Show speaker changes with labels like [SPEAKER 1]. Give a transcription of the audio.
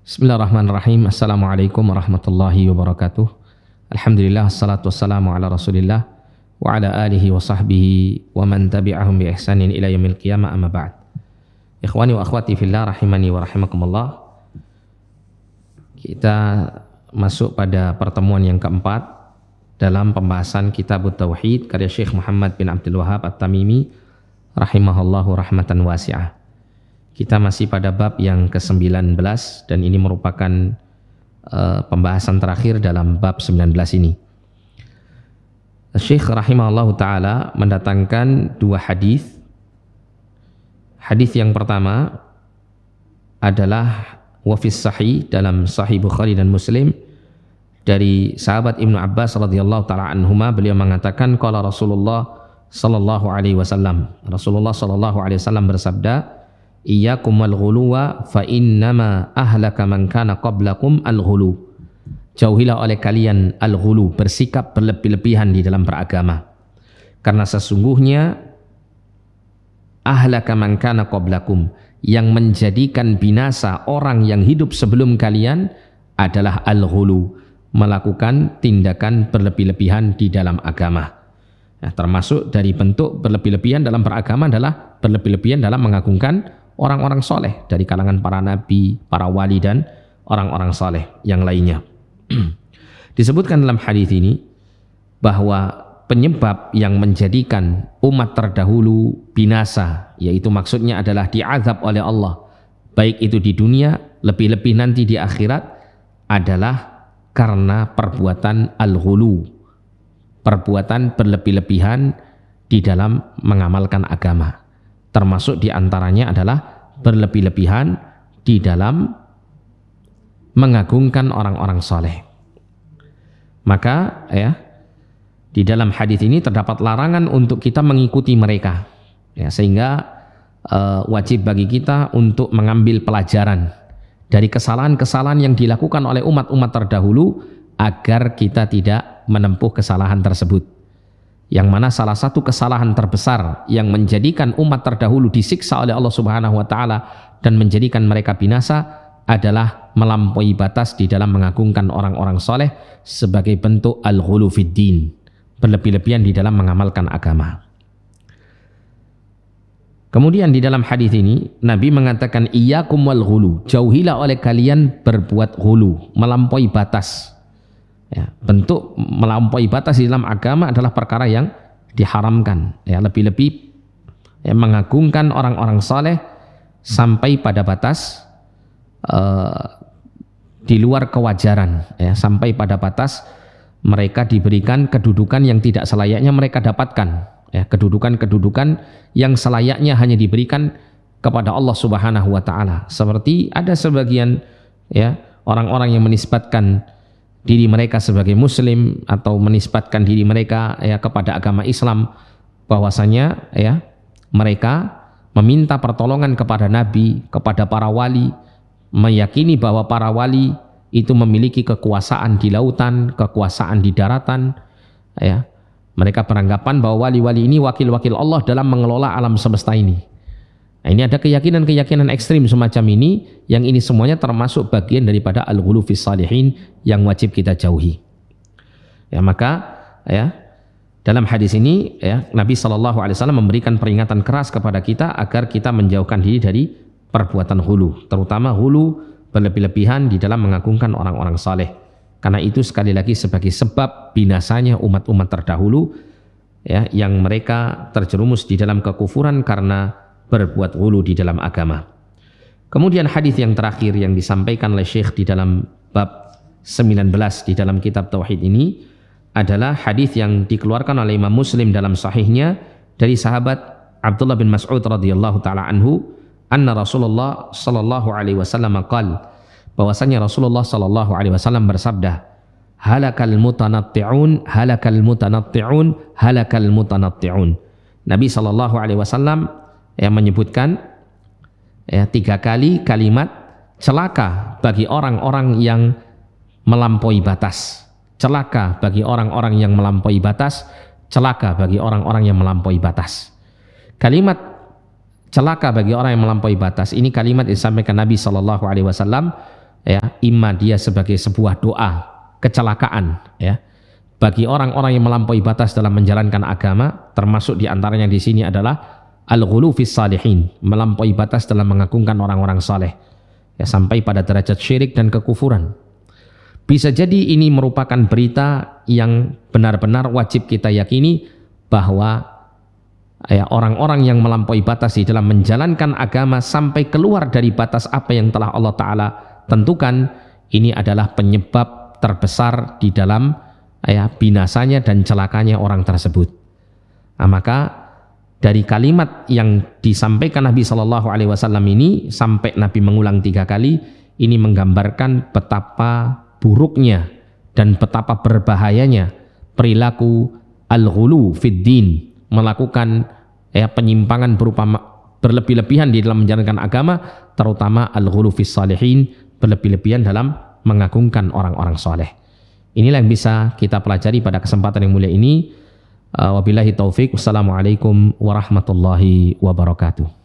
[SPEAKER 1] Bismillahirrahmanirrahim. Assalamualaikum warahmatullahi wabarakatuh. Alhamdulillah, assalatu wassalamu ala rasulillah wa ala alihi wa sahbihi wa man tabi'ahum bi ihsanin ila yaumil qiyamah, amma ba'd. Ikhwani wa akhwati fillah rahimani wa rahimakumullah. Kita masuk pada pertemuan yang keempat dalam pembahasan Kitab Tauhid karya Syekh Muhammad bin Abdul Wahhab At-Tamimi rahimahullahu rahmatan wasi'ah. Kita masih pada bab yang ke-19 dan ini merupakan pembahasan terakhir dalam bab 19 ini. Syekh rahimahullahu ta'ala mendatangkan dua hadis. Hadis yang pertama adalah wafis sahih dalam Sahih Bukhari dan Muslim dari sahabat Ibnu Abbas radhiyallahu ta'ala anhuma. Beliau mengatakan qala Rasulullah sallallahu alaihi wasallam. Rasulullah sallallahu alaihi wasallam bersabda, iyyakum wal ghuluwa fa innama ahlaka man kana qablakum al ghulu. Jauhilah oleh kalian al ghulu, bersikap berlebih-lebihan di dalam beragama. Karena sesungguhnya ahlaka man kana qablakum, yang menjadikan binasa orang yang hidup sebelum kalian adalah al ghulu, melakukan tindakan berlebih-lebihan di dalam agama. Nah, termasuk dari bentuk berlebih-lebihan dalam beragama adalah berlebih-lebihan dalam mengagungkan orang-orang soleh dari kalangan para nabi, para wali dan orang-orang soleh yang lainnya. Disebutkan dalam hadis ini bahwa penyebab yang menjadikan umat terdahulu binasa, yaitu maksudnya adalah diazab oleh Allah, baik itu di dunia, lebih-lebih nanti di akhirat, adalah karena perbuatan al-ghulu, perbuatan berlebih-lebihan di dalam mengamalkan agama. Termasuk diantaranya adalah berlebih-lebihan di dalam mengagungkan orang-orang soleh. Maka di dalam hadis ini terdapat larangan untuk kita mengikuti mereka, sehingga wajib bagi kita untuk mengambil pelajaran dari kesalahan-kesalahan yang dilakukan oleh umat-umat terdahulu agar kita tidak menempuh kesalahan tersebut. Yang mana salah satu kesalahan terbesar yang menjadikan umat terdahulu disiksa oleh Allah Subhanahu wa taala dan menjadikan mereka binasa adalah melampaui batas di dalam mengagungkan orang-orang soleh sebagai bentuk al-ghulu fid din, berlebih-lebihan di dalam mengamalkan agama. Kemudian di dalam hadis ini Nabi mengatakan iyyakum wal ghulu, jauhilah oleh kalian berbuat ghulu, melampaui batas. Bentuk melampaui batas di dalam agama adalah perkara yang diharamkan, lebih-lebih mengagungkan orang-orang saleh sampai pada batas di luar kewajaran, sampai pada batas mereka diberikan kedudukan yang tidak selayaknya mereka dapatkan, kedudukan-kedudukan yang selayaknya hanya diberikan kepada Allah Subhanahu wa taala. Seperti ada sebagian orang-orang yang menisbatkan diri mereka sebagai muslim atau menisbatkan diri mereka kepada agama Islam, bahwasanya mereka meminta pertolongan kepada nabi, kepada para wali, meyakini bahwa para wali itu memiliki kekuasaan di lautan, kekuasaan di daratan. Mereka beranggapan bahwa wali-wali ini wakil-wakil Allah dalam mengelola alam semesta ini. Nah, ini ada keyakinan-keyakinan ekstrim semacam ini, yang ini semuanya termasuk bagian daripada al-ghulu fis salihin yang wajib kita jauhi. Maka dalam hadis ini Nabi SAW memberikan peringatan keras kepada kita agar kita menjauhkan diri dari perbuatan ghulu, terutama ghulu berlebih-lebihan di dalam mengagungkan orang-orang saleh. Karena itu sekali lagi sebagai sebab binasanya umat-umat terdahulu yang mereka terjerumus di dalam kekufuran karena berbuat ghulu di dalam agama. Kemudian hadis yang terakhir yang disampaikan oleh Syekh di dalam bab 19 di dalam kitab Tauhid ini adalah hadis yang dikeluarkan oleh Imam Muslim dalam sahihnya dari sahabat Abdullah bin Mas'ud radhiyallahu taala anhu, anna Rasulullah sallallahu alaihi wasallam qala, bahwasanya Rasulullah sallallahu alaihi wasallam bersabda, halakal mutanatti'un halakal mutanatti'un halakal mutanatti'un. Nabi sallallahu alaihi wasallam yang menyebutkan 3 kali kalimat celaka bagi orang-orang yang melampaui batas. Celaka bagi orang-orang yang melampaui batas, celaka bagi orang-orang yang melampaui batas. Kalimat celaka bagi orang yang melampaui batas ini kalimat disampaikan Nabi SAW ya, imma dia sebagai sebuah doa kecelakaan, ya, bagi orang-orang yang melampaui batas dalam menjalankan agama, termasuk diantaranya di sini adalah al-ghulu fis salihin, melampaui batas dalam mengagungkan orang-orang saleh, ya, sampai pada derajat syirik dan kekufuran. Bisa jadi ini merupakan berita yang benar-benar wajib kita yakini bahwa ya, orang-orang yang melampaui batas di dalam menjalankan agama sampai keluar dari batas apa yang telah Allah Ta'ala tentukan, ini adalah penyebab terbesar di dalam ya, binasanya dan celakanya orang tersebut. Nah, maka dari kalimat yang disampaikan Nabi Shallallahu Alaihi Wasallam ini sampai Nabi mengulang 3 kali, ini menggambarkan betapa buruknya dan betapa berbahayanya perilaku al-ghulu fid din, melakukan ya, penyimpangan berupa berlebih-lebihan di dalam menjalankan agama, terutama al-ghulu fis salihin, berlebih-lebihan dalam mengagungkan orang-orang soleh. Inilah yang bisa kita pelajari pada kesempatan yang mulia ini. Wabillahi taufik. Wassalamualaikum warahmatullahi wabarakatuh.